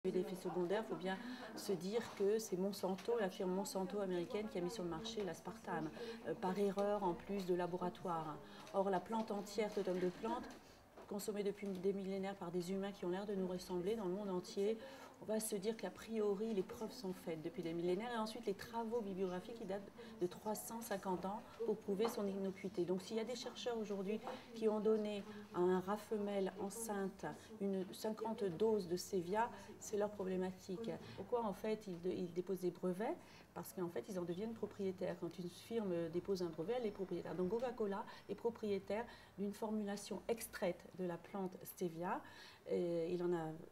L'effet secondaire, il faut bien se dire que c'est Monsanto, la firme Monsanto américaine qui a mis sur le marché l'aspartame, par erreur en plus de laboratoire. Or la plante entière, totem de plante, consommée depuis des millénaires par des humains qui ont l'air de nous ressembler dans le monde entier, on va se dire qu'a priori les preuves sont faites depuis des millénaires et ensuite les travaux bibliographiques qui datent de 350 ans pour prouver son innocuité. Donc s'il y a des chercheurs aujourd'hui qui ont donné à un rat femelle enceinte 50 doses de Stevia, c'est leur problématique. Pourquoi en fait ils déposent des brevets? Parce qu'en fait ils en deviennent propriétaires. Quand une firme dépose un brevet, elle est propriétaire. Donc Coca-Cola est propriétaire d'une formulation extraite de la plante Stevia. Et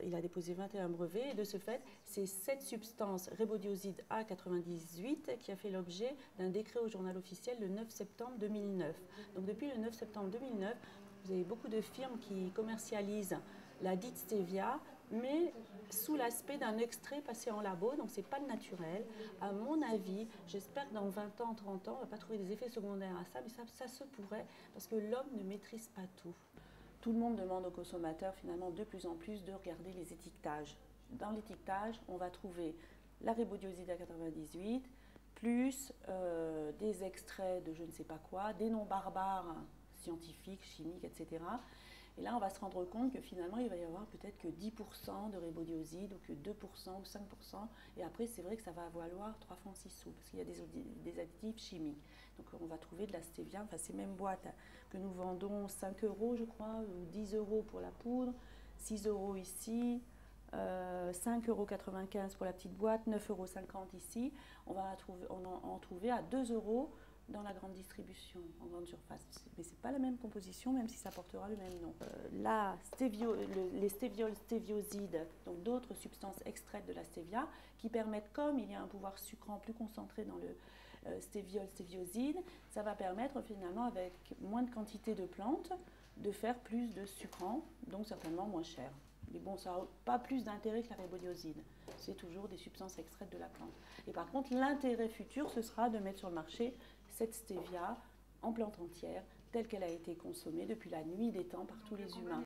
il a déposé 21 brevets et de ce fait, c'est cette substance rébodioside A98 qui a fait l'objet d'un décret au journal officiel le 9 septembre 2009. Donc depuis le 9 septembre 2009, vous avez beaucoup de firmes qui commercialisent la dite Stevia, mais sous l'aspect d'un extrait passé en labo, donc c'est pas le naturel. À mon avis, j'espère que dans 20 ans, 30 ans, on ne va pas trouver des effets secondaires à ça, mais ça se pourrait, parce que l'homme ne maîtrise pas tout. Tout le monde demande aux consommateurs finalement de plus en plus de regarder les étiquetages. Dans l'étiquetage, on va trouver la rébodioside A98, plus des extraits de je ne sais pas quoi, des noms barbares scientifiques, chimiques, etc. Et là, on va se rendre compte que finalement, il va y avoir peut-être que 10% de rébodioside ou que 2% ou 5%. Et après, c'est vrai que ça va valoir 3 francs 6 sous parce qu'il y a des additifs chimiques. Donc, on va trouver de la stevia, enfin, ces mêmes boîtes que nous vendons 5 euros, je crois, ou 10 euros pour la poudre, 6 euros ici. 5,95 € pour la petite boîte, 9,50 € ici. On va en trouver à 2 € dans la grande distribution, en grande surface. Mais ce n'est pas la même composition, même si ça portera le même nom. Les stéviols, stéviosides, donc d'autres substances extraites de la stevia, qui permettent, comme il y a un pouvoir sucrant plus concentré dans le stéviol, stévioside, ça va permettre finalement, avec moins de quantité de plantes, de faire plus de sucrant, donc certainement moins cher. Mais bon, ça n'a pas plus d'intérêt que la rébodioside. C'est toujours des substances extraites de la plante. Et par contre, l'intérêt futur, ce sera de mettre sur le marché cette stevia en plante entière, telle qu'elle a été consommée depuis la nuit des temps par tous les humains.